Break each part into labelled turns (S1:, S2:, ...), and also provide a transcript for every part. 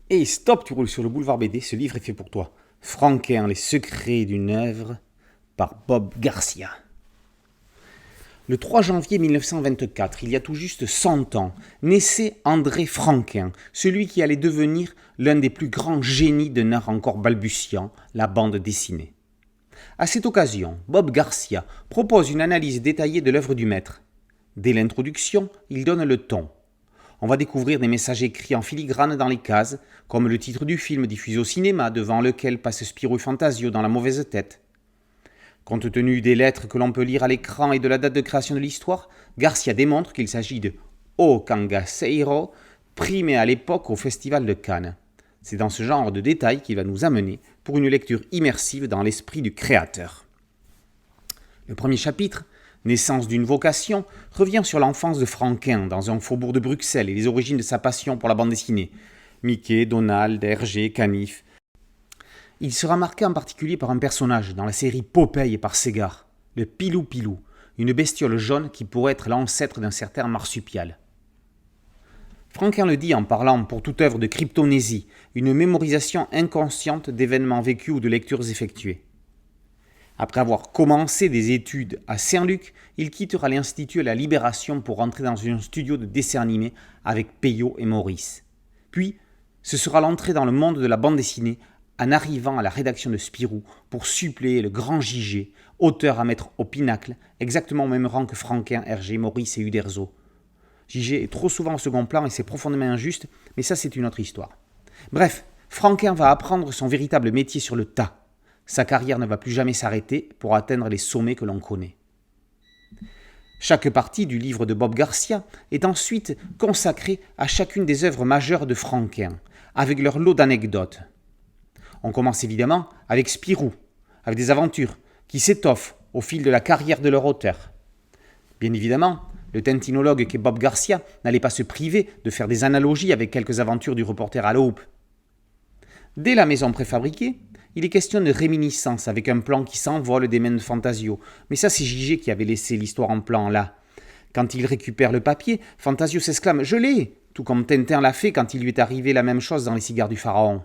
S1: Et stop, tu roules sur le boulevard BD, ce livre est fait pour toi. Franquin, les secrets d'une œuvre, par Bob Garcia. Le 3 janvier 1924, il y a tout juste 100 ans, naissait André Franquin, celui qui allait devenir l'un des plus grands génies d'un art encore balbutiant, la bande dessinée. À cette occasion, Bob Garcia propose une analyse détaillée de l'œuvre du maître. Dès l'introduction, il donne le ton. On va découvrir des messages écrits en filigrane dans les cases, comme le titre du film diffusé au cinéma devant lequel passe Spirou et Fantasio dans la mauvaise tête. Compte tenu des lettres que l'on peut lire à l'écran et de la date de création de l'histoire, Garcia démontre qu'il s'agit de O Cangaceiro, primé à l'époque au Festival de Cannes. C'est dans ce genre de détails qu'il va nous amener pour une lecture immersive dans l'esprit du créateur. Le premier chapitre, Naissance d'une vocation, revient sur l'enfance de Franquin dans un faubourg de Bruxelles et les origines de sa passion pour la bande dessinée. Mickey, Donald, Hergé, Canif. Il sera marqué en particulier par un personnage dans la série Popeye par Ségard, le Pilou Pilou, une bestiole jaune qui pourrait être l'ancêtre d'un certain marsupial. Franquin le dit en parlant pour toute œuvre de cryptonésie, une mémorisation inconsciente d'événements vécus ou de lectures effectuées. Après avoir commencé des études à Saint-Luc, il quittera l'Institut à la Libération pour entrer dans un studio de dessin animé avec Peyo et Maurice. Puis, ce sera l'entrée dans le monde de la bande dessinée en arrivant à la rédaction de Spirou pour suppléer le grand Gigé, auteur à mettre au pinacle, exactement au même rang que Franquin, Hergé, Maurice et Uderzo. Gigé est trop souvent au second plan et c'est profondément injuste, mais ça c'est une autre histoire. Bref, Franquin va apprendre son véritable métier sur le tas. Sa carrière ne va plus jamais s'arrêter pour atteindre les sommets que l'on connaît. Chaque partie du livre de Bob Garcia est ensuite consacrée à chacune des œuvres majeures de Franquin, avec leur lot d'anecdotes. On commence évidemment avec Spirou, avec des aventures qui s'étoffent au fil de la carrière de leur auteur. Bien évidemment, le tintinologue qu'est Bob Garcia n'allait pas se priver de faire des analogies avec quelques aventures du reporter à l'aube. Dès la maison préfabriquée, il est question de réminiscence avec un plan qui s'envole des mains de Fantasio. Mais ça, c'est Gigé qui avait laissé l'histoire en plan là. Quand il récupère le papier, Fantasio s'exclame « Je l'ai !» tout comme Tintin l'a fait quand il lui est arrivé la même chose dans les cigares du pharaon.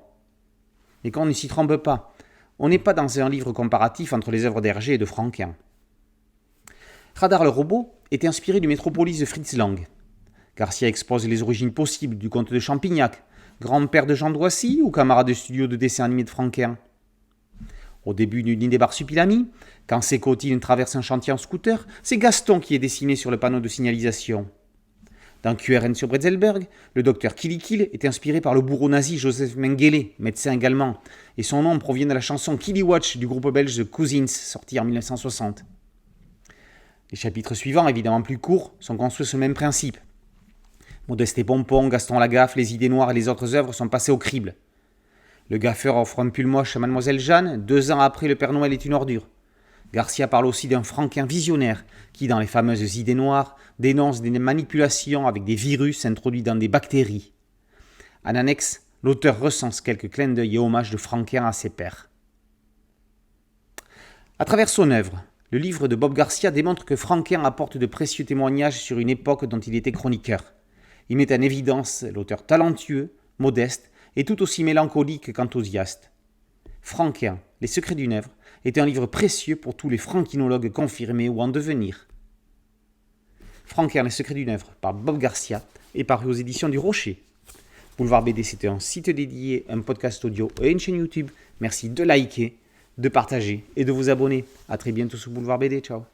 S1: Mais qu'on ne s'y trompe pas, on n'est pas dans un livre comparatif entre les œuvres d'Hergé et de Franquin. Radar le robot est inspiré du Métropolis de Fritz Lang. Garcia expose les origines possibles du comte de Champignac, grand-père de Jean Doissy ou camarade de studio de dessin animé de Franquin. Au début du Nid des Marsupilami, quand Sécotine traverse un chantier en scooter, c'est Gaston qui est dessiné sur le panneau de signalisation. Dans QRN sur Bretzelberg, le docteur Kilikil est inspiré par le bourreau nazi Joseph Mengele, médecin également, et son nom provient de la chanson Kiliwatch du groupe belge The Cousins, sorti en 1960. Les chapitres suivants, évidemment plus courts, sont construits sur le même principe. Modeste et Pompon, Gaston Lagaffe, Les Idées Noires et les autres œuvres sont passées au crible. Le gaffeur offre un pull moche à Mademoiselle Jeanne, 2 ans après Le Père Noël est une ordure. Garcia parle aussi d'un Franquin visionnaire qui, dans les fameuses Idées Noires, dénonce des manipulations avec des virus introduits dans des bactéries. En annexe, l'auteur recense quelques clins d'œil et hommages de Franquin à ses pairs. À travers son œuvre, le livre de Bob Garcia démontre que Franquin apporte de précieux témoignages sur une époque dont il était chroniqueur. Il met en évidence l'auteur talentueux, modeste et tout aussi mélancolique qu'enthousiaste. Franquin, Les secrets d'une œuvre, est un livre précieux pour tous les franquinologues confirmés ou en devenir. Franquin, Les secrets d'une œuvre, par Bob Garcia, est paru aux éditions du Rocher. Boulevard BD, c'est un site dédié, un podcast audio et une chaîne YouTube. Merci de liker, de partager et de vous abonner. A très bientôt sur Boulevard BD. Ciao.